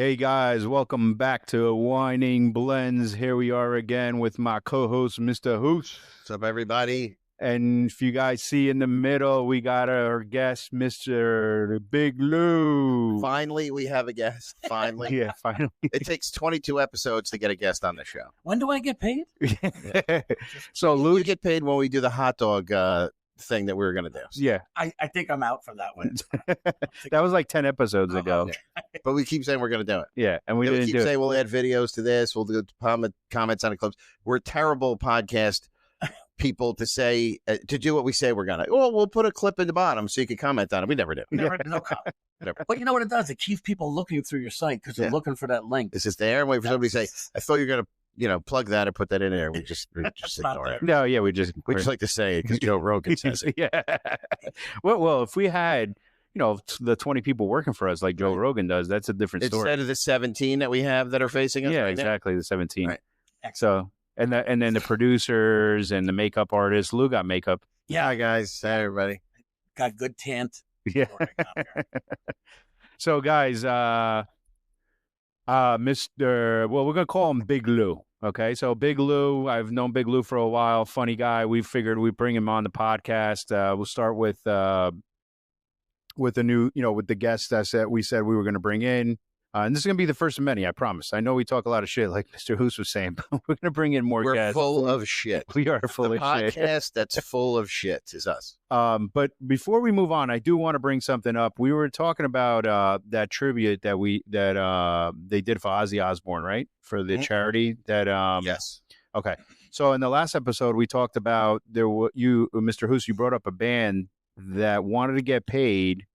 Hey guys, welcome back to Whining Blends. Here we are again with my co-host, Mr. Hoos. What's up, everybody? And if you guys see in the middle, we got our guest, Mr. Big Lou. Finally, we have a guest. Finally. Yeah, finally. It takes 22 episodes to get a guest on the show. When do I get paid? So Lou, You get paid when we do the hot dog thing that we were going to do. yeah, I think I'm out for that one. that was like 10 episodes ago. But we keep saying we're going to do it. Yeah, and we Then didn't keep do it. saying we'll add videos to this. We'll do comments on the clips. We're terrible podcast people to say, to do what we say we're going to. Well, we'll put a clip in the bottom so you can comment on it. We never do. No comment. But you know what it does? It keeps people looking through your site because they're looking for that link. It's just there and wait for somebody to say, I thought you were going to, plug that or put that in there. We just ignore it. No, yeah, we just like to say it because Joe Rogan says it. Yeah. Well, if we had, the 20 people working for us like Joe Rogan does, that's a different story. Instead of the 17 that we have that are facing us. Yeah, right exactly. The 17. Right. So, and then the producers and the makeup artists. Lou got makeup. Now. Hi, guys. Hi, everybody. Got good tant. Yeah. So, guys, Mr. Well, we're going to call him Big Lou. Okay. So Big Lou, I've known Big Lou for a while. Funny guy. We figured we'd bring him on the podcast. We'll start with the new, with the guest that we said we were going to bring in. And this is going to be the first of many, I promise. I know we talk a lot of shit like Mr. Hoos was saying, but we're going to bring in more We're guests. full of shit. We are full of shit. Podcast that's full of shit is us. But before we move on, I do want to bring something up. We were talking about that tribute that they did for Ozzy Osbourne, right? For the charity that Yes. Okay. So in the last episode, we talked about Mr. Hoos, you brought up a band that wanted to get paid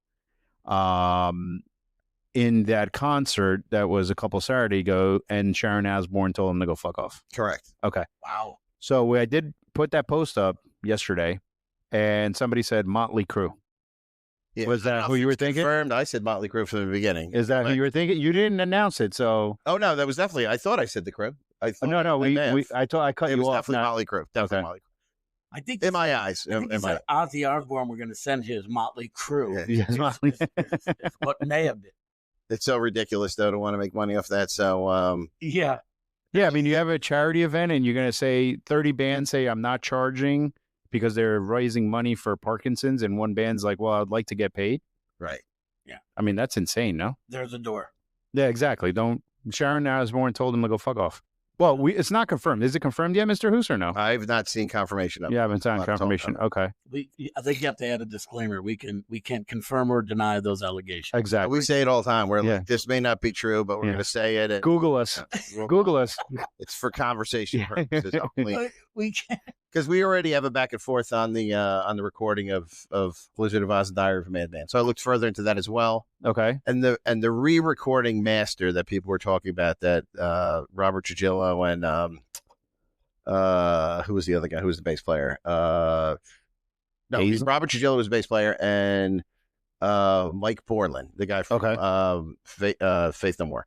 in that concert that was a couple Saturdays ago, and Sharon Osbourne told them to go fuck off. Correct. Okay. Wow. So I did put that post up yesterday, and somebody said Motley Crue. Yeah. Was that who you were thinking? Confirmed. I said Motley Crue from the beginning. Is that who you were thinking? You didn't announce it, so. Oh, no, that was definitely, I thought I said the Crue. I cut I you off. definitely Motley Crue. Definitely Motley Crue. I think In my eyes. I think he said Ozzy Osbourne, we're going to send his Motley Crue. Yeah. Yes, Motley. It's what may have been. It's so ridiculous, though, to want to make money off that. So, Yeah. Yeah, I mean, you have a charity event and you're going to say 30 bands say I'm not charging because they're raising money for Parkinson's, and one band's like, well, I'd like to get paid. right. Yeah. I mean, that's insane, no? There's a door. Yeah, exactly. Sharon Osbourne told him to go fuck off. Well, it's not confirmed. Is it confirmed yet, Mr. Hoos, or no? I've not seen confirmation of it. Yeah, I haven't signed Not told confirmation. them. Okay, I think you have to add a disclaimer. We can't confirm or deny those allegations. exactly. We say it all the time. We're Yeah. like, this may not be true, but we're Yeah. going to say it. And Google us. we'll- Google us. It's for conversation Yeah. purposes only. We can't. Because we already have a back and forth on the recording of Blizzard of Oz and Diary of a Madman. So I looked further into that as well. Okay. And the re-recording master that people were talking about, that Robert Trujillo and who was the other guy? Who was the bass player? No, Hazel? Robert Trujillo was the bass player, and Mike Borland, the guy from Faith No More.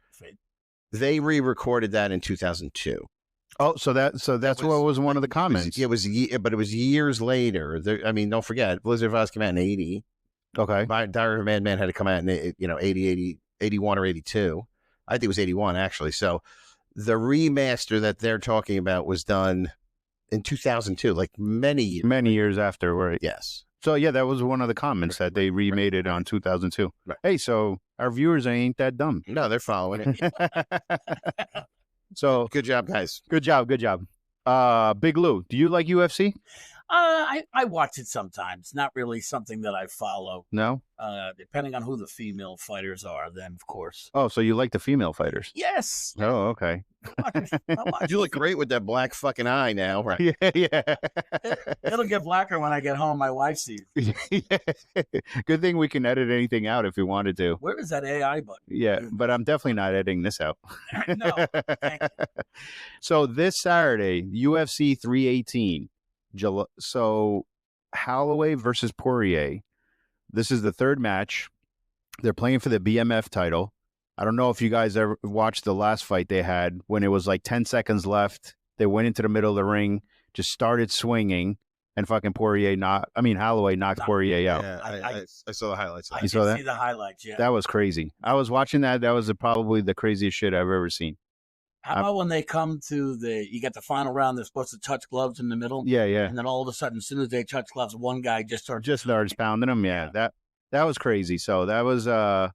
They re-recorded that in 2002. Oh, so that's what was one of the comments. It was years later. Don't forget, Blizzard of Oz came out in 80. Okay. Diary of a Madman had to come out in 80, 81 or 82. I think it was 81 actually. So the remaster that they're talking about was done in 2002, like many years after, right? Yes. So yeah, that was one of the comments that they remade it on 2002. Right. Hey, so our viewers ain't that dumb. No, they're following it. So Good job, guys. good job. Big Lou, do you like UFC? I watch it sometimes. Not really something that I follow. No. Depending on who the female fighters are, then of course. Oh, so you like the female fighters? Yes. Oh, okay. I watch You look great with that black fucking eye now, right? Yeah. It'll get blacker when I get home. My wife sees. Good thing we can edit anything out if we wanted to. Where is that AI button? Yeah, but I'm definitely not editing this out. No. Thank you. So this Saturday, UFC 318. So Holloway versus Poirier. This is the third match. They're playing for the BMF title. I don't know if you guys ever watched the last fight they had when it was like 10 seconds left. They went into the middle of the ring, just started swinging. and fucking Holloway knocked Poirier out. Yeah, I saw the highlights. I You saw that? see the highlights. Yeah. That was crazy. I was watching that. That was probably the craziest shit I've ever seen. How about when they come to you get the final round, they're supposed to touch gloves in the middle? Yeah, yeah. And then all of a sudden, as soon as they touch gloves, one guy just starts pounding him. Yeah, that was crazy. So that was a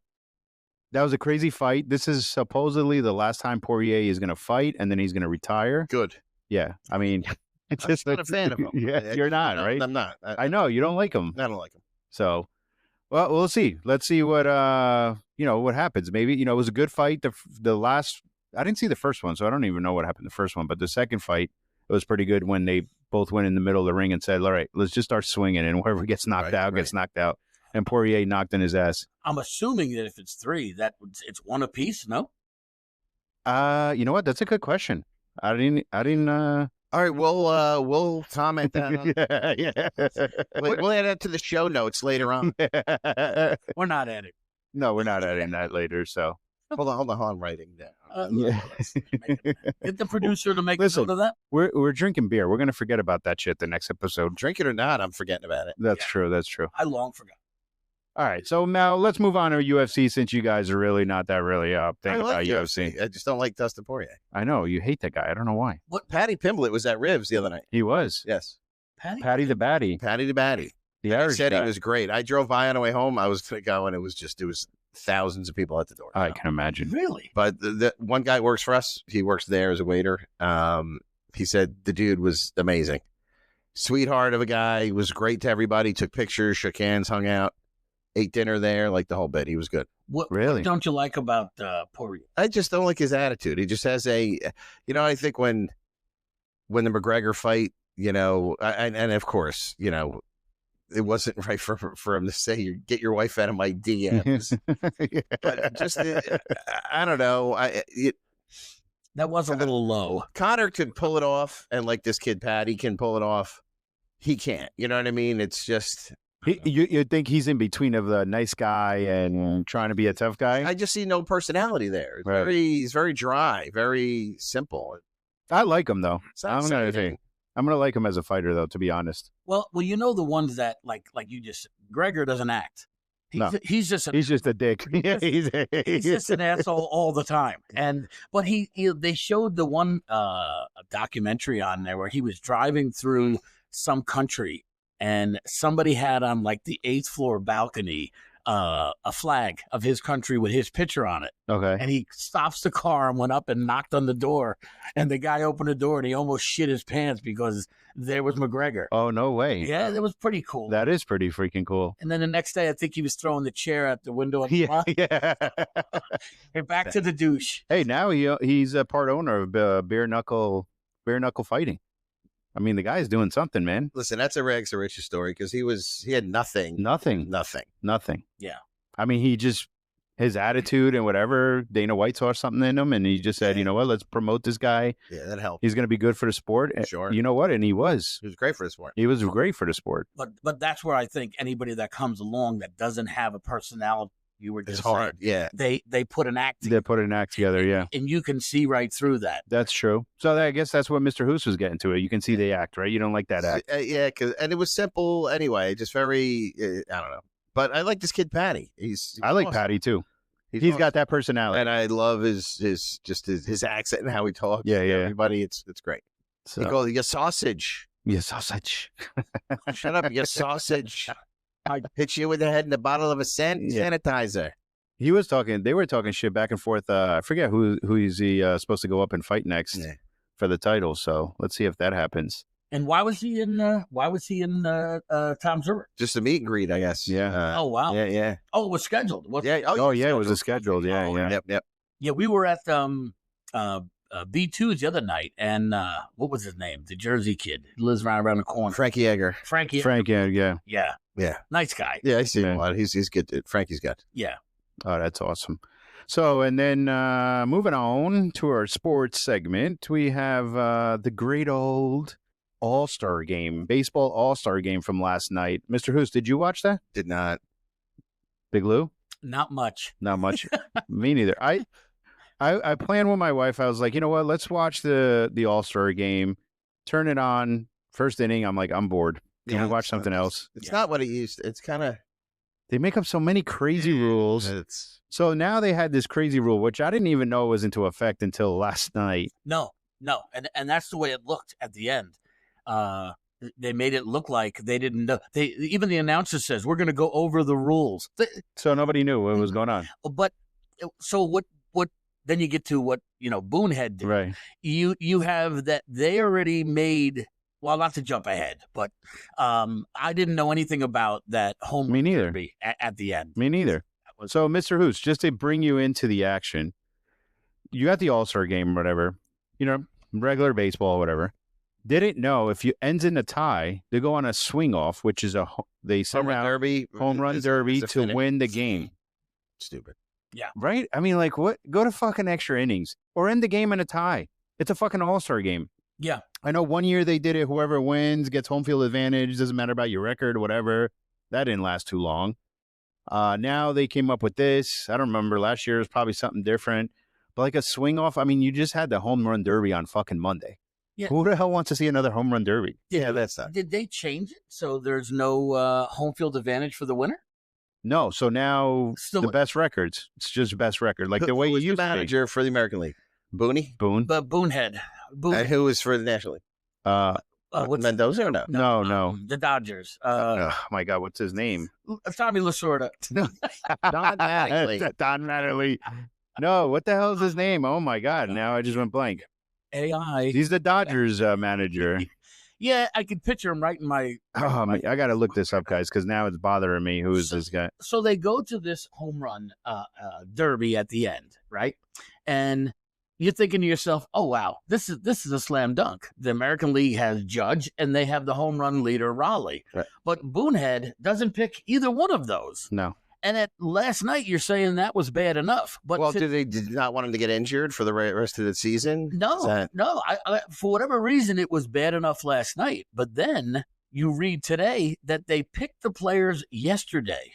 crazy fight. This is supposedly the last time Poirier is going to fight, and then he's going to retire. Good. Yeah, I mean, it's I'm just not a fan of him. Yeah, you're not, No, right? I'm not. I know you don't like him. I don't like him. So, well, we'll see. Let's see what what happens. Maybe it was a good fight. The last, I didn't see the first one, so I don't even know what happened the first one. But the second fight, it was pretty good when they both went in the middle of the ring and said, "All right, let's just start swinging, and whoever gets knocked out gets knocked out." And Poirier knocked in his ass. I'm assuming that if it's 3, it's one apiece. No. You know what? That's a good question. I didn't. All right, we'll comment that. Yeah. We'll add that to the show notes later on. We're not adding. No, we're not adding that later. So Hold on. I'm writing down. yeah. Get the producer to make Listen, note of that. We're drinking beer. We're gonna forget about that shit the next episode. Drink it or not, I'm forgetting about it. That's true. That's true. I long forgot. All right, so now let's move on to UFC since you guys are really not that really thinking I like about UFC. I just don't like Dustin Poirier. I know you hate that guy. I don't know why. What? Patty Pimblett was at Ribs the other night. He was. Yes. Patty the Batty. Patty the Batty. The He Irish said guy. he was great. I drove by on the way home. I was going to go, and it was thousands of people at the door. I can imagine. Really? But the one guy works for us. He works there as a waiter. He said the dude was amazing. Sweetheart of a guy. He was great to everybody. Took pictures, shook hands, hung out, ate dinner there, like the whole bit. He was good. What Really? don't you like about Poirier? I just don't like his attitude. He just has I think when the McGregor fight, and of course, it wasn't right for him to say, "Get your wife out of my DMs." But just, I don't know. That was a little low. Connor could pull it off, and like this kid Patty can pull it off. He can't. You know what I mean? It's just. You think he's in between of the nice guy and trying to be a tough guy? I just see no personality there. Right. He's very dry, very simple. I like him though. It's not I'm exciting. gonna like him as a fighter though. To be honest, Well, the ones that like you just Gregor doesn't act. He's just a dick. he's just an asshole all the time. But they showed the one documentary on there where he was driving through some country and somebody had on like the 8th floor balcony a flag of his country with his picture on it. Okay. And he stops the car and went up and knocked on the door. And the guy opened the door and he almost shit his pants because there was McGregor. Oh, no way. Yeah, that was pretty cool. That is pretty freaking cool. And then the next day, I think he was throwing the chair at the window. Yeah. And back to the douche. Hey, now he's a part owner of bare knuckle fighting. I mean, the guy's doing something, man. Listen, that's a rags to riches story because he had nothing. Nothing. Yeah. I mean, his attitude and whatever, Dana White saw something in him and he just said, you know what, let's promote this guy. Yeah, that helped. He's going to be good for the sport. Sure. You know what? And he was. He was great for the sport. He was great for the sport. But that's where I think anybody that comes along that doesn't have a personality, you were just It's hard. saying, Yeah. They put an act They together. put an act together, yeah. And you can see right through that. That's true. So I guess that's what Mr. Hoos was getting to. You can see the act, right? You don't like that act. Yeah, and it was simple anyway. Just very, I don't know. But I like this kid Patty. He's I like awesome. Patty too. He's awesome. got that personality. And I love his accent and how he talks. Yeah, yeah. Everybody, it's great. So, He goes, "You sausage." yeah, sausage. Shut up, you sausage. I hit you with the head in the bottle of a sanitizer. They were talking shit back and forth. I forget who he's supposed to go up and fight next for the title. So let's see if that happens. And why was he in Tom Zurich? Just a meet and greet, I guess. Yeah. Oh wow. Yeah. Oh, it was scheduled. Yeah. Oh, yeah, it was a scheduled. Yeah, Oh, yeah. Yep. Yeah, we were at B2's the other night, and what was his name? The Jersey kid. He lives around the corner. Frankie Egger. Frankie. Frank, yeah. Yeah. Nice guy. Yeah, I see him Yeah. a lot. He's good. Dude. Frankie's good. Yeah. Oh, that's awesome. So, and then moving on to our sports segment, we have the great old All-Star Game, baseball All-Star Game from last night. Mr. Hoos, did you watch that? Did not. Big Lou? Not much. Not much. Me neither. I planned with my wife. I was like, you know what? Let's watch the All-Star Game. Turn it on. First inning, I'm like, I'm bored. Can we watch something else? It's not what it used. It's kind of. They make up so many crazy rules. So now they had this crazy rule, which I didn't even know was into effect until last night. No, and that's the way it looked at the end. They made it look like they didn't know. Even the announcer says we're going to go over the rules. So nobody knew what was going on. But so what? Then you get to what Boonhead did. Right. You have that they already made. Well, not to jump ahead, but I didn't know anything about that home Me neither. derby at the end. Me neither. So, Mr. Hoots, just to bring you into the action, you got the All-Star Game or whatever, regular baseball or whatever. Didn't know if you ends in a tie, they go on a swing off, which is they send out home run derby to win the game. Stupid. Yeah. Right? I mean, like, what? Go to fucking extra innings or end the game in a tie. It's a fucking All-Star Game. Yeah. I know one year they did it. Whoever wins gets home field advantage. Doesn't matter about your record or whatever. That didn't last too long. Now they came up with this. I don't remember. Last year was probably something different. But like a swing off, I mean, you just had the home run derby on fucking Monday. Yeah. Who the hell wants to see another home run derby? Yeah, that's not. Did they change it so there's no home field advantage for the winner? No. So now Still the best records. It's just best record. Like the way you was the used manager for the American League? Boone. But Boonhead. And who was for the National League? What's Mendoza or no? No. The Dodgers. Oh my God, what's his name? Tommy Lasorda. Don Mattingly. Don Mattingly. No, what the hell is his name? Oh my God, now I just went blank. AI. He's the Dodgers manager. Yeah, I could picture him right in my. Oh, I got to look this up, guys, because now it's bothering me. Who is this guy? So they go to this home run derby at the end, right? And you're thinking to yourself, "Oh wow, this is a slam dunk." The American League has Judge, and they have the home run leader Raleigh, right. But Boonhead doesn't pick either one of those. No. And at last night, you're saying that was bad enough. But well, did not want him to get injured for the rest of the season? No. I, for whatever reason, it was bad enough last night. But then you read today that they picked the players yesterday.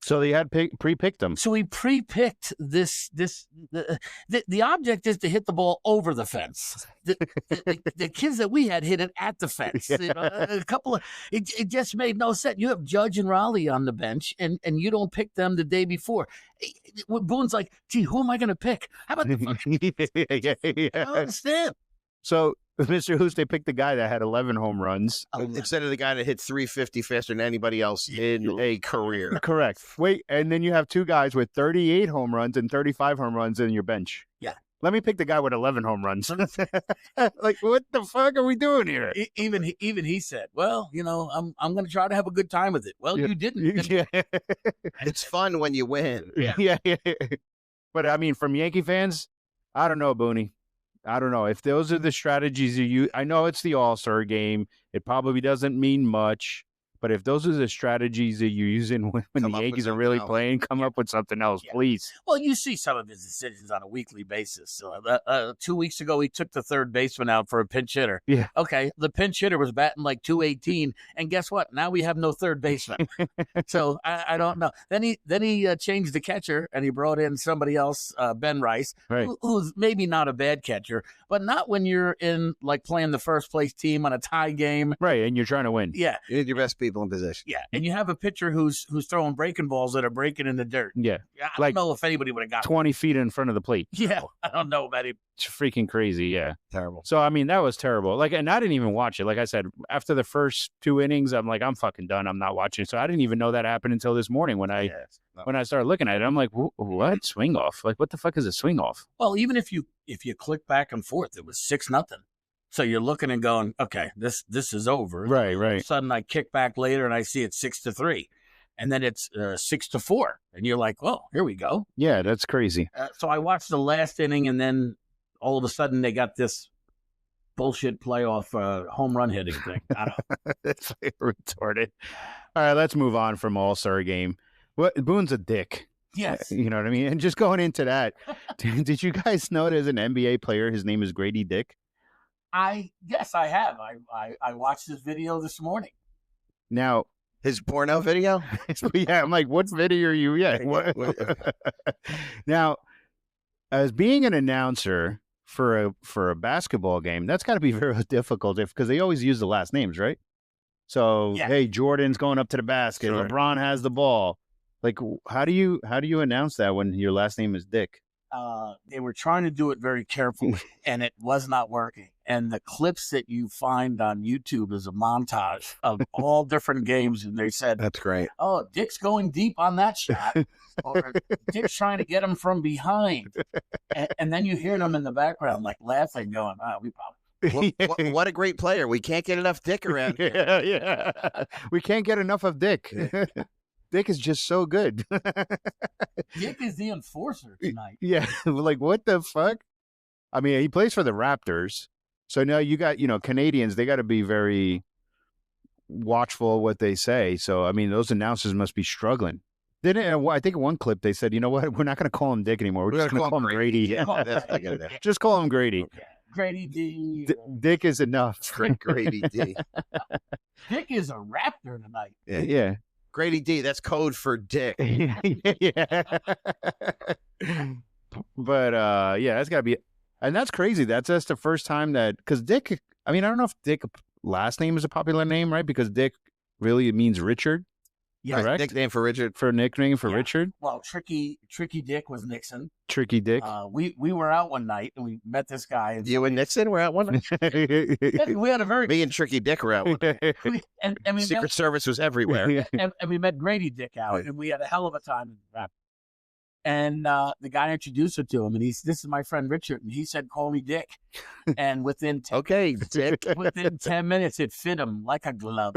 So they had pre-picked them. So we pre-picked this. The object is to hit the ball over the fence. The kids that we had hit it at the fence. Yeah. A couple of it just made no sense. You have Judge and Raleigh on the bench, and you don't pick them the day before. Boone's like, gee, who am I going to pick? How about the yeah. I don't understand. So Mr. Hoos, they picked the guy that had 11 home runs. Instead of the guy that hit 350 faster than anybody else in a career. Correct. Wait, and then you have two guys with 38 home runs and 35 home runs in your bench. Yeah. Let me pick the guy with 11 home runs. Like, what the fuck are we doing here? Even he said, well, I'm going to try to have a good time with it. Well, you didn't. Yeah. It's fun when you win. Yeah. But, I mean, from Yankee fans, I don't know, Booney. I don't know if those are the strategies you use. I know it's the All-Star Game. It probably doesn't mean much, but if those are the strategies that you're using when the Yankees are really playing, come up with something else, please. Well, you see some of his decisions on a weekly basis. So, 2 weeks ago, he took the third baseman out for a pinch hitter. Yeah. Okay. The pinch hitter was batting like 218, and guess what? Now we have no third baseman. So I don't know. Then he changed the catcher, and he brought in somebody else, Ben Rice, right. who's maybe not a bad catcher, but not when you're in like playing the first place team on a tie game. Right, and you're trying to win. Yeah. You need your best people in position. Yeah, and you have a pitcher who's throwing breaking balls that are breaking in the dirt. Yeah. I don't know if anybody would have got 20 feet in front of the plate. Yeah, I don't know about it. It's freaking crazy, yeah. Terrible. So, I mean, that was terrible. Like, and I didn't even watch it. Like I said, after the first two innings, I'm like, I'm fucking done. I'm not watching. So I didn't even know that happened until this morning when I started looking at it. I'm like, what? Swing off? Like, what the fuck is a swing off? Well, even if you click back and forth, it was 6-0. So you're looking and going, okay, this is over. Right. All of a sudden, I kick back later and I see it's 6-3, and then it's 6-4, and you're like, well, here we go. Yeah, that's crazy. So I watched the last inning, and then all of a sudden they got this bullshit playoff home run hitting thing. I don't know. That's retarded. All right, let's move on from All-Star Game. Boone's a dick. Yes. You know what I mean? And just going into that, did you guys know there's an NBA player? His name is Grady Dick. Yes, I have. I watched this video this morning. Now, his porno video? Yeah, I'm like, what video are you? Yeah. Now, as being an announcer for a basketball game, that's got to be very difficult because they always use the last names, right? So, Yeah. hey, Jordan's going up to the basket. Sure. LeBron has the ball. Like, how do you announce that when your last name is Dick? They were trying to do it very carefully, and it was not working. And the clips that you find on YouTube is a montage of all different games, and they said, That's great. "Oh, Dick's going deep on that shot," or "Dick's trying to get him from behind," and then you hear them in the background like laughing, going, "Oh, we probably." What a great player. We can't get enough Dick around here. Yeah. We can't get enough of Dick. Dick is just so good. Dick is the enforcer tonight. Yeah, like what the fuck? I mean, he plays for the Raptors. So now you got, Canadians, they got to be very watchful of what they say. So, I mean, those announcers must be struggling. I think in one clip they said, you know what? We're not going to call him Dick anymore. We're just going to call him Grady. Just call him Grady. Okay. Grady D. Dick is enough. Grady D. Dick is a Raptor tonight. Yeah. Grady D. That's code for Dick. Yeah. But yeah, that's gotta be, and that's crazy. That's the first time that, because Dick, I mean, I don't know if Dick last name is a popular name, right? Because Dick really means Richard. Yeah, correct? Nickname for Richard. For nickname for Yeah. Richard. Well, Tricky Dick was Nixon. Tricky Dick. We were out one night and we met this guy. And You and Nixon were out one night? we had a very Me and Tricky Dick were out one night. and we Secret Service was everywhere. and we met Grady Dick out, and we had a hell of a time. And the guy introduced us to him, and this is my friend Richard, and he said, "Call me Dick." And within Okay, Dick. within 10 minutes, it fit him like a glove.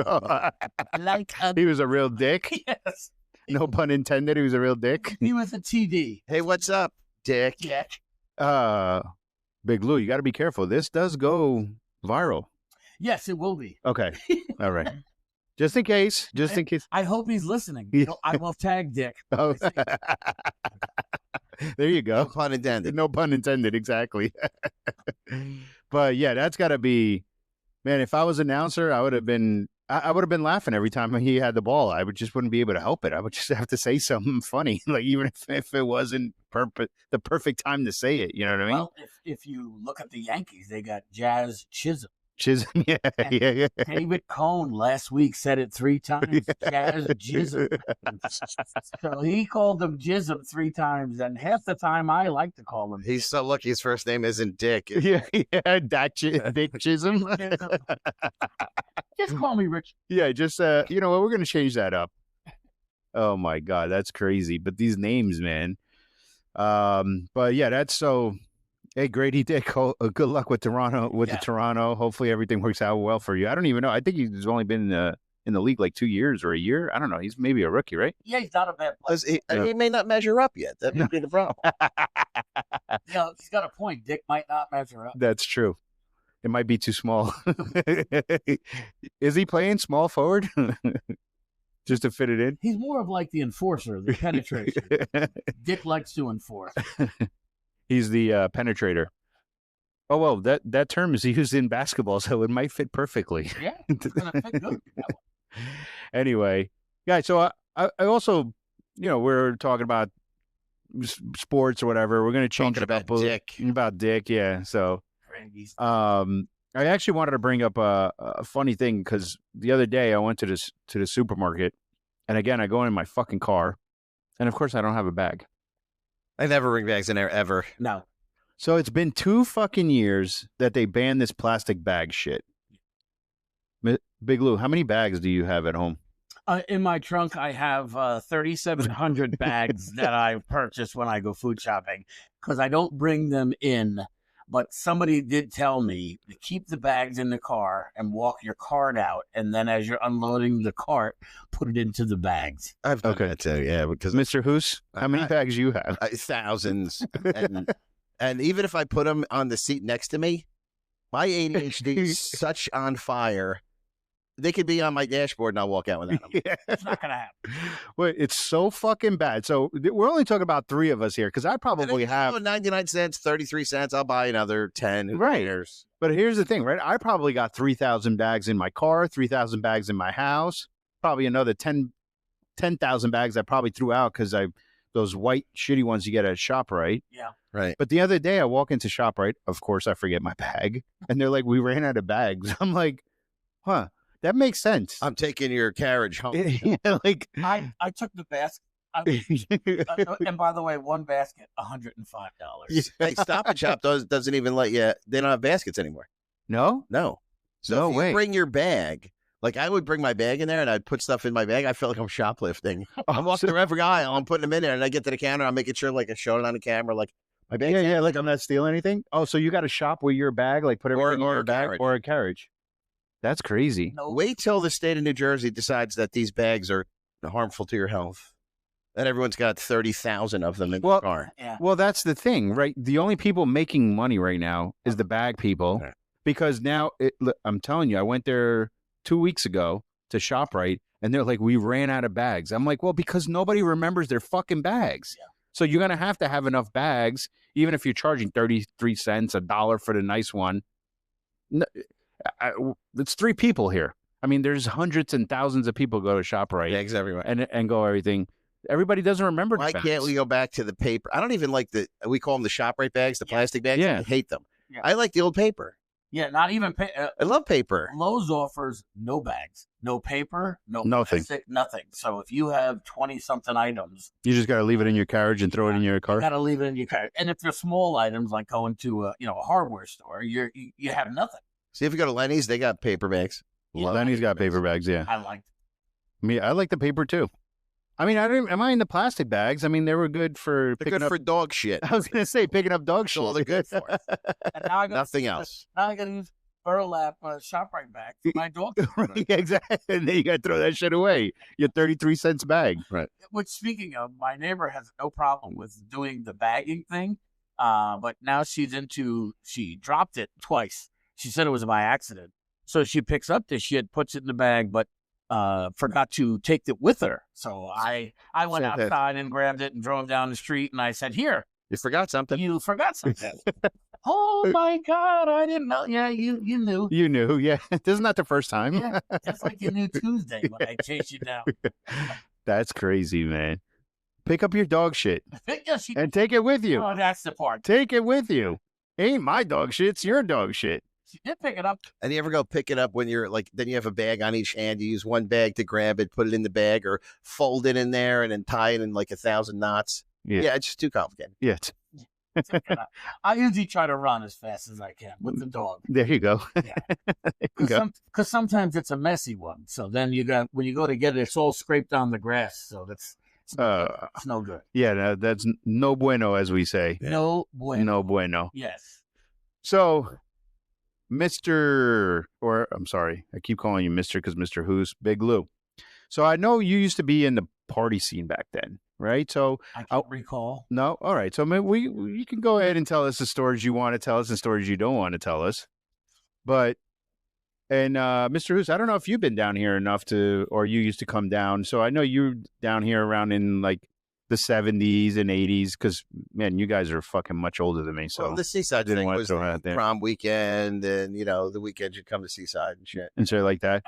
Like a He was a real dick. yes, No pun intended. He was a real dick. he was a TD. Hey, what's up, Dick? Dick. Big Lou, you got to be careful. This does go viral. Yes, it will be. Okay. All right. Just in case. Just in case. I hope he's listening. Yeah. I will tag Dick. Oh. There you No go. pun intended. No pun intended. Exactly. But yeah, that's got to be, man. If I was announcer, I would have been laughing every time he had the ball. I wouldn't be able to help it. I would just have to say something funny, like even if it wasn't the perfect time to say it. You know what I mean? Well, if you look at the Yankees, they got Jazz Chisholm. Chisholm. Yeah. David Cohn last week said it 3 times. Jazz Chisholm. So he called him Chisholm 3 times, and half the time I like to call him. He's so lucky his first name isn't Dick. Yeah. Dick Chisholm. Just call me Rich. Yeah, just you know what, we're gonna change that up. Oh my god, that's crazy. But these names, man. But yeah, that's so. Hey, Grady Dick, good luck with Toronto. The Toronto, hopefully everything works out well for you. I don't even know. I think he's only been in the league like 2 years or a year. I don't know. He's maybe a rookie, right? Yeah, he's not a bad player. He may not measure up yet. That would be the problem. Yeah, he's got a point. Dick might not measure up. That's true. It might be too small. Is he playing small forward? Just to fit it in? He's more of like the enforcer, the penetration. Dick likes to enforce. He's the penetrator. Oh, well, that term is used in basketball, so it might fit perfectly. Yeah, it's going to fit good. Anyway, guys, so I also, we're talking about sports or whatever. We're going to change Talking about Dick. About Dick, yeah. So, I actually wanted to bring up a funny thing because the other day I went to the supermarket, and again, I go in my fucking car, and of course I don't have a bag. I never bring bags in there ever. No. So it's been 2 fucking years that they banned this plastic bag shit. Big Lou, how many bags do you have at home? In my trunk, I have 3,700 bags that I've purchased when I go food shopping because I don't bring them in. But somebody did tell me to keep the bags in the car and walk your cart out. And then as you're unloading the cart, put it into the bags. I've done that too, yeah. Because Mr. Hoos, how many bags you have? Thousands. And even if I put them on the seat next to me, my ADHD is such on fire. They could be on my dashboard and I'll walk out without them. Yeah. It's not going to happen. Well, it's so fucking bad. So we're only talking about 3 of us here because I probably have 99 cents, 33 cents. I'll buy another 10. Right. But here's the thing, right? I probably got 3,000 bags in my car, 3,000 bags in my house, probably another 10,000 bags I probably threw out because those white shitty ones you get at ShopRite. Yeah. Right. But the other day I walk into ShopRite, of course I forget my bag, and they're like, we ran out of bags. I'm like, huh? That makes sense. I'm taking your carriage home. Yeah, like I took the basket. And by the way, one basket, $105. Hey, Stop and Shop doesn't even let you. They don't have baskets anymore. no, No. So No if you way. bring your bag, like I would bring my bag in there and I'd put stuff in my bag. I felt like I'm shoplifting. I'm walking through every aisle. I'm putting them in there, and I get to the counter. I'm making sure, like, I show it on the camera, like my bag. yeah, like I'm not stealing anything. Oh, so you got to shop with your bag, like put everything in or your a bag carriage. or a carriage. That's crazy. No, Wait till the state of New Jersey decides that these bags are harmful to your health. Then everyone's got 30,000 of them in Well, the car. yeah. Well, that's the thing, right? The only people making money right now is the bag people, Okay. because now I'm telling you, I went there 2 weeks ago to ShopRite, and they're like, we ran out of bags. I'm like, well, because nobody remembers their fucking bags. Yeah. So you're gonna have to have enough bags, even if you're charging 33 cents, $1 for the nice one. It's 3 people here. I mean, there's hundreds and thousands of people go to ShopRite Bags everywhere. and go everything. Everybody doesn't remember. Why the can't bags. we go back to the paper? I don't even like we call them the ShopRite bags, the plastic bags. Yeah. I hate them. Yeah. I like the old paper. Yeah, not even I love paper. Lowe's offers no bags, no paper, no Nothing. plastic, nothing. So if you have 20-something items, You just got to leave it in your carriage and throw it in your you car. got to leave it in your car. And if they're small items, like going to a hardware store, you have nothing. See, if you go to Lenny's, they got paper bags. Yeah. Love Lenny's got bags. paper bags. Yeah, I like. I like the paper too. I mean, am I in the plastic bags? I mean, they were good for They're picking good up. for dog shit. I was gonna say picking up dog That's shit. all they're good for. And now I got Nothing else. Now I got to use burlap ShopRite bag for my dog. Right, exactly. And then you got to throw that shit away. Your 33 cents bag. Right. Which, speaking of, my neighbor has no problem with doing the bagging thing, but now she dropped it twice. She said it was by accident. So she picks up this shit, puts it in the bag, but forgot to take it with her. So I went Said that. outside and grabbed it and drove down the street, and I said, "Here, You forgot something. you forgot something." Oh my God, I didn't know. Yeah, you knew. You knew, yeah. This is not the first time. Yeah, just like you knew Tuesday when I chased you down. That's crazy, man. Pick up your dog shit Yeah, she, and take it with you. oh, that's the part. Take it with you. Ain't my dog shit. It's your dog shit. She did pick it up. And you ever go pick it up when you're like, then you have a bag on each hand. You use one bag to grab it, put it in the bag, or fold it in there and then tie it in like 1,000 knots. Yeah. It's just too complicated. Yeah. Pick it up. I usually try to run as fast as I can with the dog. There you go. Yeah. There you go. Because sometimes it's a messy one. So then when you go to get it, it's all scraped on the grass. So it's no good. Yeah, that's no bueno, as we say. No bueno. No bueno. Yes. So, I'm sorry, I keep calling you Mr. because Mr. Who's Big Lou. So I know you used to be in the party scene back then, right? So I can't recall. no, all right. So maybe you can go ahead and tell us the stories you want to tell us and stories you don't want to tell us. But Mr. Who's, I don't know if you've been down here enough or you used to come down. So I know you're down here around in like the 70s and 80s because, man, you guys are fucking much older than me. So Well, the Seaside didn't thing want to was throw it the out there. prom weekend, and the weekend you come to Seaside and shit. and shit like that.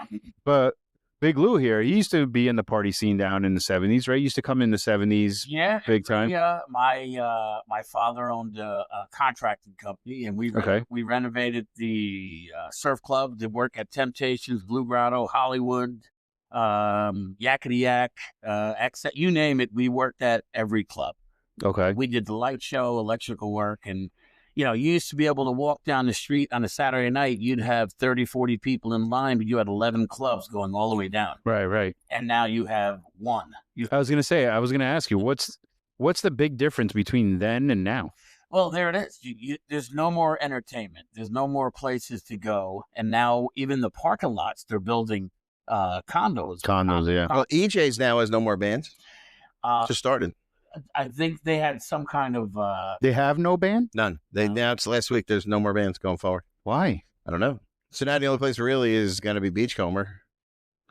But Big Lou here, he used to be in the party scene down in the 70s, right? He used to come in the 70s Yeah. big time. Yeah. My father owned a contracting company, and we renovated the surf club, did work at Temptations, Blue Grotto, Hollywood, Yakety Yack, you name it. We worked at every club. Okay. We did the light show, electrical work, and you used to be able to walk down the street on a Saturday night. You'd have 30, 40 people in line, but you had 11 clubs going all the way down. Right. And now you have one. I was going to ask you, what's the big difference between then and now? Well, there it is. There's no more entertainment. There's no more places to go. And now even the parking lots, they're building condos. Condos, yeah. Well, EJ's now has no more bands. Just started. I think they had some kind of They have no band? None. They No. announced last week there's no more bands going forward. Why? I don't know. So now the only place really is going to be Beachcomber.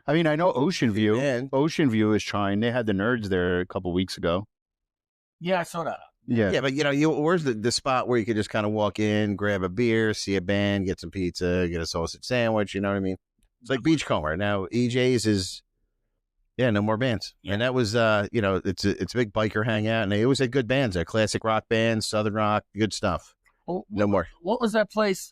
I mean, I know Ocean View. And Ocean View is trying. They had the Nerds there a couple weeks ago. yeah, I saw that. Yeah. but where's the spot where you could just kind of walk in, grab a beer, see a band, get some pizza, get a sausage sandwich. You know what I mean? It's like Beachcomber. Now EJ's is, no more bands. Yeah. And that was, it's a big biker hangout, and they always had good bands there, classic rock bands, southern rock, good stuff. Well, No more. what was that place?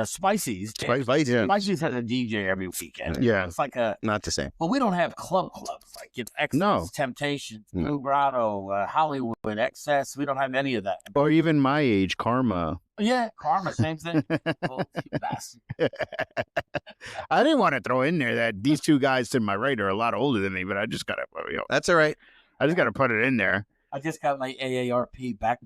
Spicy's. Spicy's, yeah. Spicy's has a DJ every weekend. Yeah. It's like Not the same. Well, we don't have clubs like Excess, No. Temptation, Blue Grotto, Hollywood, Excess. We don't have any of that. Or even my age, Karma. Yeah, Karma, same thing. Well, you bastard. I didn't want to throw in there that these two guys to my right are a lot older than me, but I just got to, That's all right. I just got to put it in there. I just got my AARP back.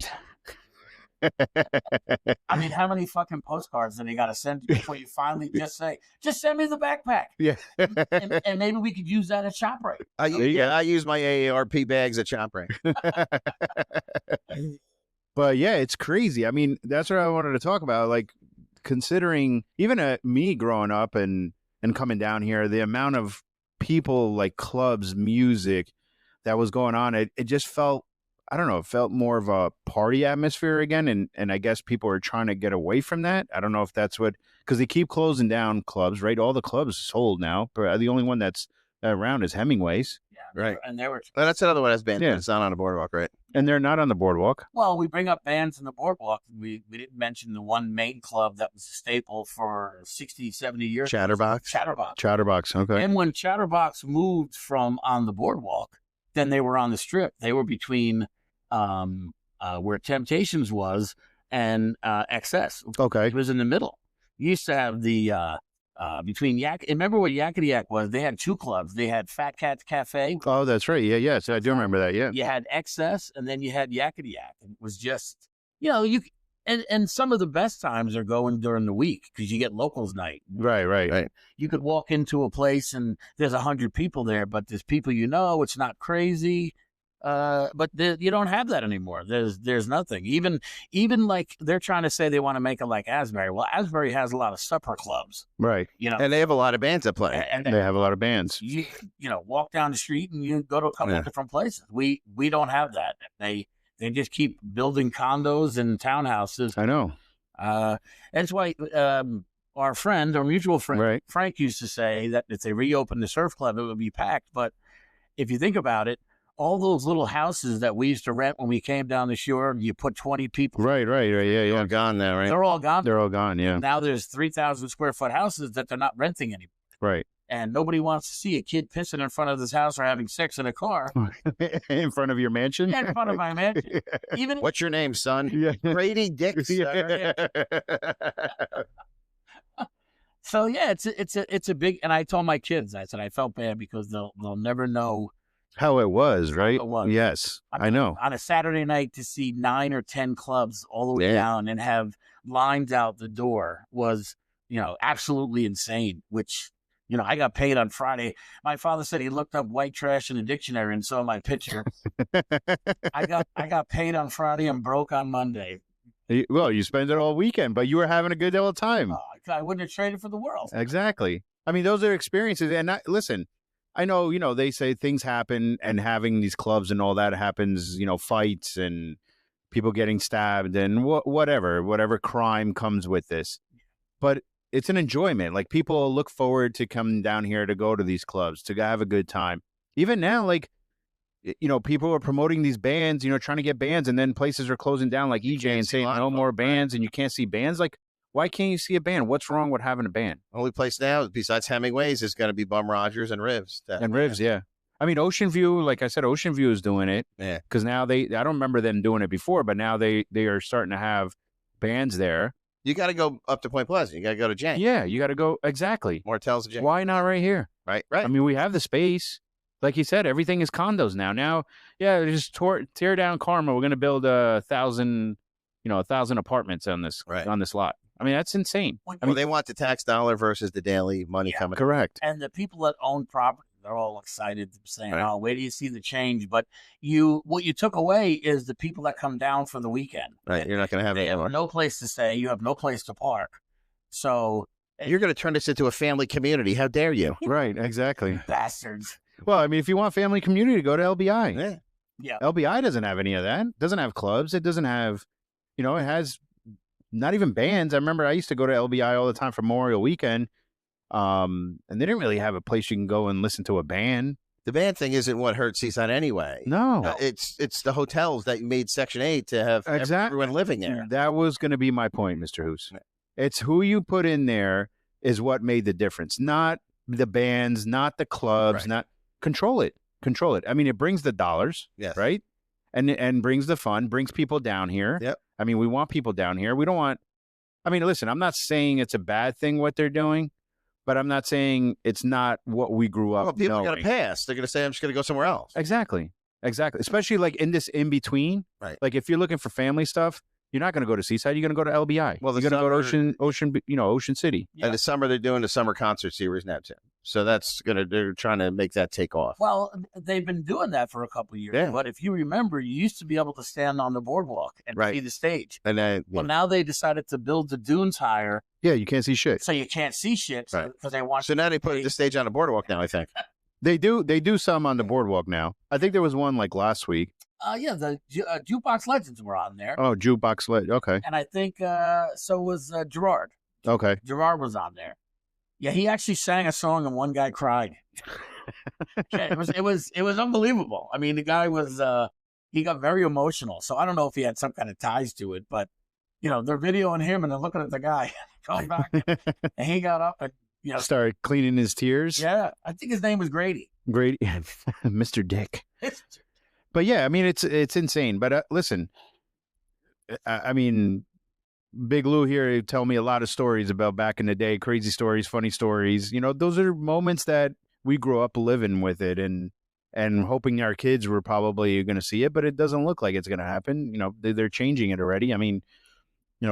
I mean, how many fucking postcards do they got to send you before you finally just say, just send me the backpack? Yeah. and maybe we could use that at ShopRite. I use my AARP bags at ShopRite. But yeah, it's crazy. I mean, that's what I wanted to talk about. Like, considering even me growing up and coming down here, the amount of people, like clubs, music that was going on, it just felt, I don't know, it felt more of a party atmosphere again. And I guess people are trying to get away from that. I don't know if that's what, because they keep closing down clubs, right? All the clubs sold now, but the only one that's around is Hemingway's. Yeah, right. And they were. Well, that's another one that's banned. Yeah. It's not on the boardwalk, right? And they're not on the boardwalk. Well, we bring up bands in the boardwalk. We didn't mention the one main club that was a staple for 60, 70 years. Chatterbox. Chatterbox, okay. And when Chatterbox moved from on the boardwalk, then they were on the strip. They were between where Temptations was and XS. Okay. It was in the middle. You used to have the between Yak. Remember what Yakety Yack was? They had two clubs. They had Fat Cat's Cafe. Oh, that's right. Yeah, yes, I do remember that. Yeah. You had XS, and then you had Yakety Yack. It was just, and some of the best times are going during the week because you get locals night. Right. You could walk into a place and there's 100 people there, but there's people it's not crazy. But you don't have that anymore. There's nothing. Even like they're trying to say they want to make it like Asbury. Well, Asbury has a lot of supper clubs. Right. And they have a lot of bands that play. And they have a lot of bands. You walk down the street and you go to a couple of different places. We don't have that. They just keep building condos and townhouses. I know. That's why our mutual friend, right, Frank used to say that if they reopen the surf club, it would be packed. But if you think about it, all those little houses that we used to rent when we came down the shore, you put 20 people. Right. Yeah. They're gone now, right? They're all gone. They're all gone, yeah. Now there's 3,000 square foot houses that they're not renting anymore. Right. And nobody wants to see a kid pissing in front of this house or having sex in a car. In front of your mansion? Yeah, in front of my mansion. Even What's your name, son? Yeah. Brady Dix. Yeah. So yeah, it's a big. And I told my kids, I said I felt bad because they'll never know how it was, right? It was. Yes, I know. On a Saturday night to see 9 or 10 clubs all the way down and have lines out the door was, absolutely insane. Which, I got paid on Friday. My father said he looked up white trash in the dictionary and saw my picture. I got paid on Friday and broke on Monday. Well, you spend it all weekend, but you were having a good old time. I wouldn't have traded for the world. Exactly. I mean, those are experiences. And listen, I know, they say things happen and having these clubs and all that happens, fights and people getting stabbed and whatever crime comes with this. But it's an enjoyment. Like, people look forward to coming down here to go to these clubs, to have a good time. Even now, like, people are promoting these bands, trying to get bands, and then places are closing down like EJ and saying no more bands, and you can't see bands. Like, why can't you see a band? What's wrong with having a band? Only place now, besides Hemingway's, is going to be Bum Rogers and Rivs. Yeah. I mean, Ocean View, like I said, Ocean View is doing it. Yeah. Because now I don't remember them doing it before, but now they are starting to have bands there. You got to go up to Point Pleasant. You got to go to Jenk. Yeah, you got to go. Exactly. Mortels of Jenk. Why not right here? Right. I mean, we have the space. Like you said, everything is condos now. Now, yeah, just tear down Karma. We're going to build 1,000 apartments on this lot. I mean, that's insane. I mean, they want the tax dollar versus the daily money coming. Correct. And the people that own property, they're all excited, saying, "Oh, wait till you see the change." But what you took away is the people that come down for the weekend. Right. You're not going to have it. No place to stay. You have no place to park. So you're going to turn this into a family community. How dare you? Right. Exactly. Bastards. Well, I mean, if you want family community, go to LBI. Yeah. LBI doesn't have any of that. It doesn't have clubs. It doesn't have, it has not even bands. I remember I used to go to LBI all the time for Memorial Weekend. And they didn't really have a place you can go and listen to a band. The band thing isn't what hurt Seaside anyway. No. It's the hotels that made Section 8 to have everyone living there. That was going to be my point, Mr. Hoos. It's who you put in there is what made the difference, not the bands, not the clubs, Right. not control it. Control it. I mean, it brings the dollars, Yes. right? And brings the fun, brings people down here. Yep. I mean, we want people down here. We don't want. I mean, listen, I'm not saying it's a bad thing what they're doing, but I'm not saying it's not what we grew up. Well, people are going knowing. to pass. They're going to say, I'm just going to go somewhere else. Exactly. Especially like in this in between. Right. Like if you're looking for family stuff, you're not going to go to Seaside. You're going to go to LBI. Well, you're going to go to Ocean City. Yeah. And the summer, they're doing the summer concert series now, too. So they're trying to make that take off. Well, they've been doing that for a couple of years. Yeah. But if you remember, you used to be able to stand on the boardwalk and Right. see the stage. And then, Well, now they decided to build the dunes higher, Yeah, you can't see shit. so you can't see shit because Right. they want. so now they put the stage on the boardwalk now, I think. They do some on the boardwalk now. I think there was one like last week. Yeah, the Jukebox Legends were on there, Oh, Jukebox Lit. Okay. and I think so was Gerard. Okay. Gerard was on there. Yeah, he actually sang a song and one guy cried. Yeah, it was unbelievable. I mean, the guy was he got very emotional. So I don't know if he had some kind of ties to it, but they're videoing him and they're looking at the guy going back, and he got up and Started cleaning his tears. yeah, I think his name was Grady. Great. Mr. Dick. But yeah, I mean, it's insane. But listen, I mean, Big Lou here he'd tell me a lot of stories about back in the day, crazy stories, funny stories. Those are moments that we grew up living with it and hoping our kids were probably going to see it, but it doesn't look like it's going to happen. They're changing it already. I mean,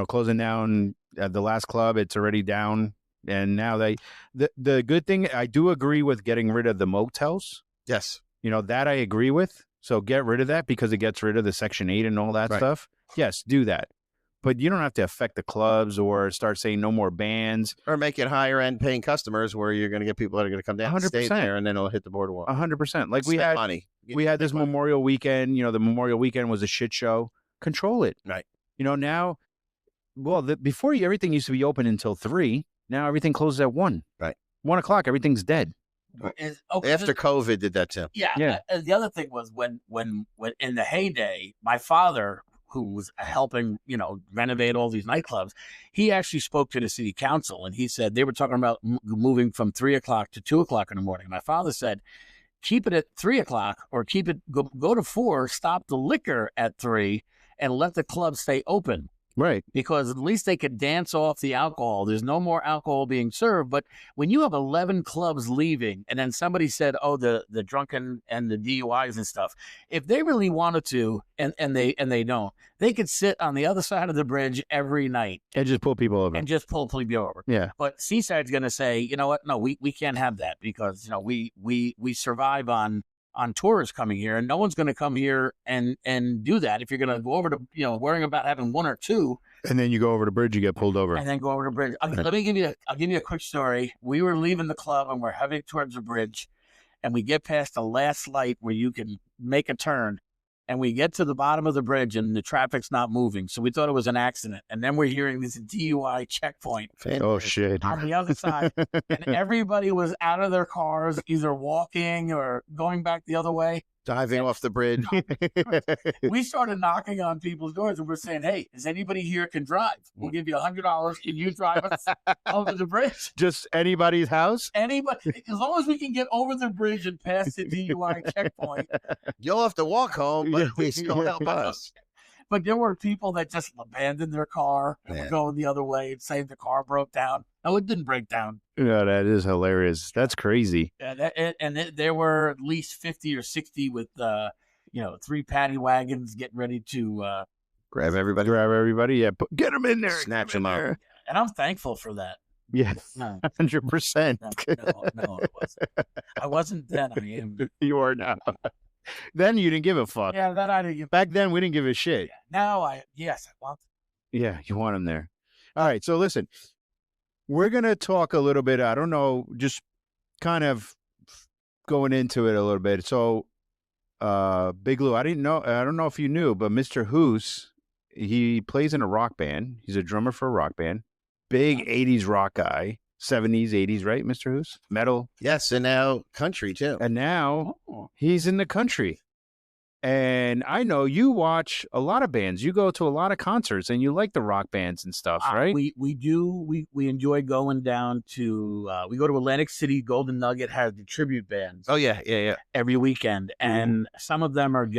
closing down the last club, it's already down. And now the good thing, I do agree with getting rid of the motels. Yes. That I agree with. So get rid of that because it gets rid of the Section 8 and all that Right. stuff. Yes, do that. But you don't have to affect the clubs or start saying no more bands. Or make it higher end paying customers where you're going to get people that are going to come down and stay 100%. there and then it'll hit the boardwalk. 100%. Like Spend we had money. this Memorial Weekend. The Memorial Weekend was a shit show. Control it. Right. Now, well, before everything used to be open until 3. Now everything closes at 1. Right. 1 o'clock, everything's dead. After COVID did that too. Yeah. Yeah. The other thing was when in the heyday, my father, who was helping, renovate all these nightclubs, he actually spoke to the city council and he said they were talking about moving from 3 o'clock to 2 o'clock in the morning. My father said, keep it at 3 o'clock or keep it, go to 4, stop the liquor at 3 and let the club stay open. Right. Because at least they could dance off the alcohol. There's no more alcohol being served. But when you have 11 clubs leaving and then somebody said, oh, the drunken and the DUIs and stuff, if they really wanted to, and they don't, they could sit on the other side of the bridge every night And just pull people over. and just pull people over. Yeah. But Seaside's going to say, you know what? No, we can't have that because, we survive on tourists coming here, and no one's going to come here and do that. If you're going to go over to, worrying about having 1 or 2, And then you go over the bridge, you get pulled over. and then go over the bridge. I'll give you a quick story. We were leaving the club and we're heading towards the bridge, and we get past the last light where you can make a turn, and we get to the bottom of the bridge and the traffic's not moving. So we thought it was an accident, and then we're hearing this DUI checkpoint Oh, shit. on the other side, and everybody was out of their cars, either walking or going back the other way. Diving off the bridge. We started knocking on people's doors and we're saying, hey, is anybody here can drive? We'll give you $100. Can you drive us over the bridge? Just anybody's house? Anybody, as long as we can get over the bridge and past the DUI checkpoint. You'll have to walk home, but please still help us. But there were people that just abandoned their car and were going the other way and saying the car broke down. No, it didn't break down. Yeah, that is hilarious. That's crazy. There were at least 50 or 60 with, 3 paddy wagons getting ready to Grab everybody. Grab everybody. Yeah. Get them in there. Snatch Get 'em them in up. there. and I'm thankful for that. Yeah. No, 100%. no, it wasn't. I wasn't then. I am. You are now. Then you didn't give a fuck. Yeah, that I didn't. Back then, we didn't give a shit. Now I want. Yeah, you want them there. All right. So listen, we're going to talk a little bit. I don't know, just kind of going into it a little bit. So, Big Lou, I don't know if you knew, but Mr. Hoos, he plays in a rock band. He's a drummer for a rock band. Big 80s rock guy. 70s, 80s, right, Mr. Hoos? Metal. Yes, and now country too. And now he's in the country. And I know you watch a lot of bands. You go to a lot of concerts, and you like the rock bands and stuff, right? We do. We enjoy going down to. We go to Atlantic City. Golden Nugget has the tribute bands. Oh yeah. Every weekend, and some of them are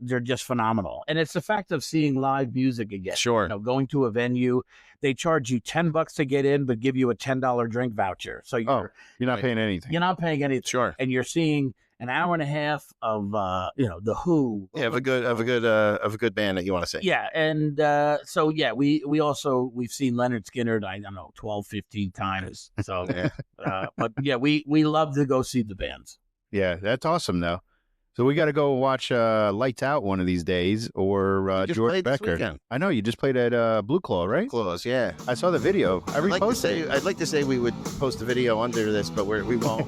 they're just phenomenal. And it's the fact of seeing live music again. Sure. Going to a venue, they charge you $10 to get in, but give you a $10 drink voucher. So you're not paying anything. You're not paying anything. Sure. And you're seeing an hour and a half of the Who. Yeah, of a good band that you want to see. Yeah, and we've seen Leonard Skinner, I don't know, 12, 15 times. So but yeah, we love to go see the bands. Yeah, that's awesome though. So we got to go watch Lights Out one of these days, or George Becker. I know you just played at Blue Claw, right? Blue Claws, yeah. I saw the video. I'd like to say we would post a video under this, but we won't.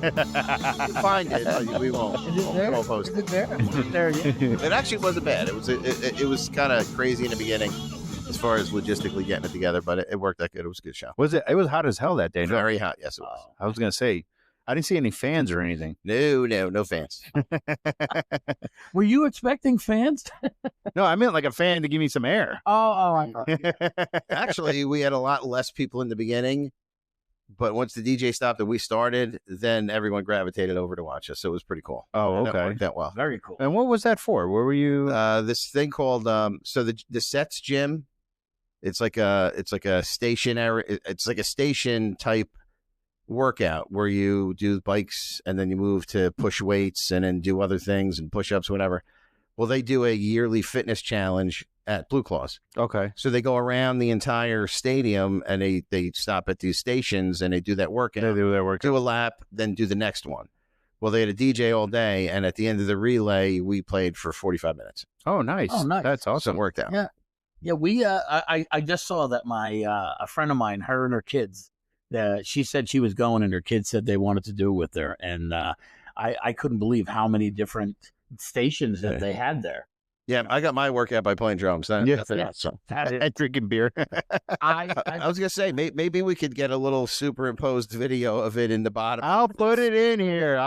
Find it, but we won't. Is it there? We'll post Is it there? Is it there yet? It actually wasn't bad. It was kind of crazy in the beginning, as far as logistically getting it together, but it worked that good. It was a good show. Was it? It was hot as hell that day. Very hot. Yes, it was. I was gonna say, I didn't see any fans or anything. No fans. Were you expecting fans? No, I meant like a fan to give me some air. I know. Actually, we had a lot less people in the beginning, but once the DJ stopped and we started, then everyone gravitated over to watch us. So it was pretty cool. Oh, okay. That worked out well. Very cool. And what was that for? Where were you? This thing called the Sets Gym. It's like a stationary. It's like a station type workout where you do bikes and then you move to push weights and then do other things and push-ups, whatever. Well, they do a yearly fitness challenge at Blue Claws. Okay. So they go around the entire stadium and they stop at these stations and they do that workout. They do their workout. Do a lap, then do the next one. Well, they had a DJ all day, and at the end of the relay, we played for 45 minutes. Oh, nice. That's awesome. So it worked out. Yeah. We I just saw that my a friend of mine, her and her kids, she said she was going, and her kids said they wanted to do it with her, and I couldn't believe how many different stations that they had there. Yeah, I got my workout by playing drums. Nothing else. And drinking beer. I was gonna say maybe we could get a little superimposed video of it in the bottom. I'll put it in here.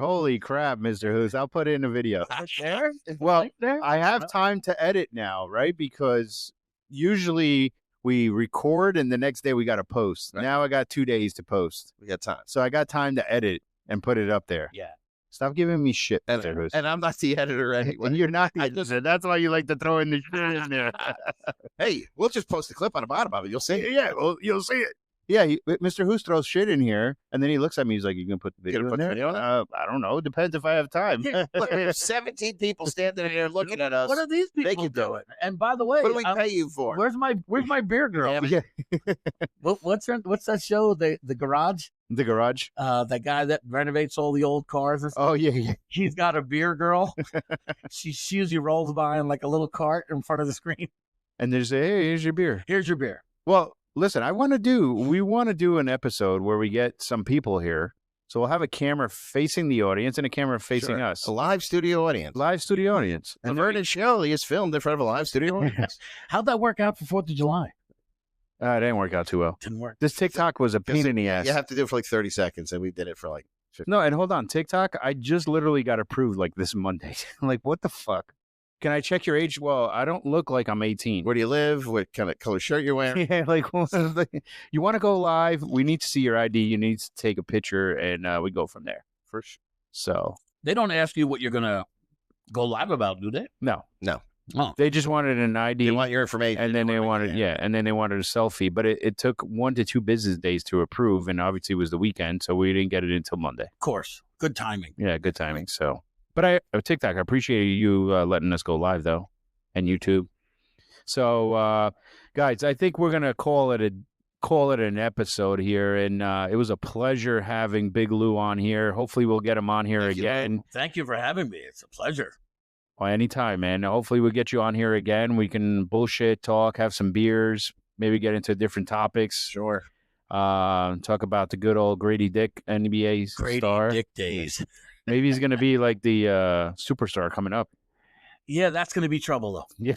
Holy crap, Mr. Hoos! I'll put it in the video. There? Well, I have time to edit now, right? Because usually we record and the next day we got to post. Right. Now I got 2 days to post. We got time. So I got time to edit and put it up there. Yeah. Stop giving me shit. And I'm not the editor anyway. And you're not. That's why you like to throw in the shit in there. Hey, we'll just post a clip on the bottom of it. You'll see it. Yeah, well, you'll see it. Yeah, Mr. Hoos throws shit in here, and then he looks at me. He's like, "You gonna put the video in there?" I don't know. Depends if I have time. Look, we have 17 people standing there looking at us. What are these people they can doing? And by the way, what do we pay you for? Where's my beer girl? Yeah. What's that show? The Garage. The Garage. That guy that renovates all the old cars. And stuff. Oh yeah. He's got a beer girl. she usually rolls by in like a little cart in front of the screen. And they say, "Hey, here's your beer. Here's your beer." Well. Listen, we want to do an episode where we get some people here. So we'll have a camera facing the audience and a camera facing us. A live studio audience. And Vernon Shelley is filmed in front of a live studio audience. How'd that work out for 4th of July? It didn't work out too well. Didn't work. This TikTok was a pain in the ass. You have to do it for like 30 seconds, and we did it for like 50. No, and hold on. TikTok, I just literally got approved like this Monday. Like, what the fuck? Can I check your age? Well, I don't look like I'm 18. Where do you live? What kind of color shirt you're wearing? Yeah, like, you want to go live? We need to see your ID. You need to take a picture, and we go from there. For sure. So they don't ask you what you're gonna go live about, do they? No. Oh. They just wanted an ID. They want your information. And then they wanted a selfie. But it took 1 to 2 business days to approve, and obviously it was the weekend, so we didn't get it until Monday. Of course. Good timing. Yeah, good timing. So. But TikTok, I appreciate you letting us go live, though, and YouTube. So, guys, I think we're going to call it an episode here, and it was a pleasure having Big Lou on here. Hopefully we'll get him on here again. Thank you for having me. It's a pleasure. Well, anytime, man. Hopefully we'll get you on here again. We can bullshit, talk, have some beers, maybe get into different topics. Sure. Talk about the good old Grady Dick NBA star. Grady Dick days. Maybe he's going to be like the superstar coming up. Yeah, that's going to be trouble, though. Yeah.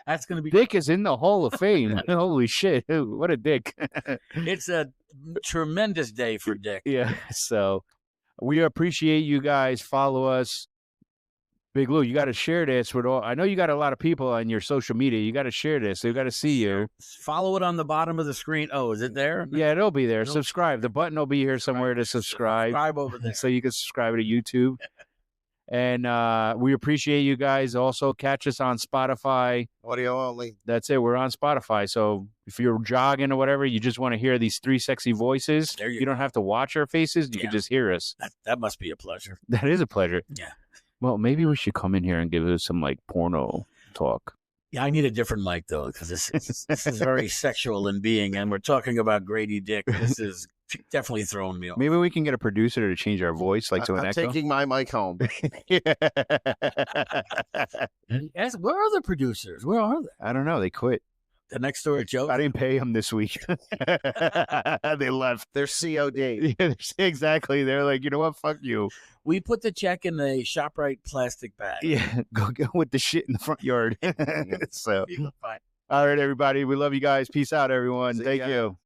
That's going to be... Dick is in the Hall of Fame. Holy shit. What a dick. It's a tremendous day for Dick. Yeah. So we appreciate you guys. Follow us. Big Lou, you got to share this with all. I know you got a lot of people on your social media. You got to share this. They got to see you. Follow it on the bottom of the screen. Oh, is it there? Yeah, it'll be there. Subscribe. The button will be here somewhere to subscribe. Subscribe over there. So you can subscribe to YouTube. And we appreciate you guys. Also, catch us on Spotify. Audio only. That's it. We're on Spotify. So if you're jogging or whatever, you just want to hear these three sexy voices. You don't have to watch our faces. You can just hear us. That must be a pleasure. That is a pleasure. Yeah. Well, maybe we should come in here and give us some like porno talk. Yeah, I need a different mic though, because this is very sexual in being, and we're talking about Grady Dick. This is definitely throwing me off. Maybe we can get a producer to change our voice, like to an I'm echo. taking my mic home. Yes, where are the producers? Where are they? I don't know. They quit. The next door Joe. I didn't pay them this week. They left. They're COD. Yeah, exactly. They're like, you know what? Fuck you. We put the check in the ShopRite plastic bag. Yeah, go with the shit in the front yard. So, Fine. all right, everybody. We love you guys. Peace out, everyone. Thank you.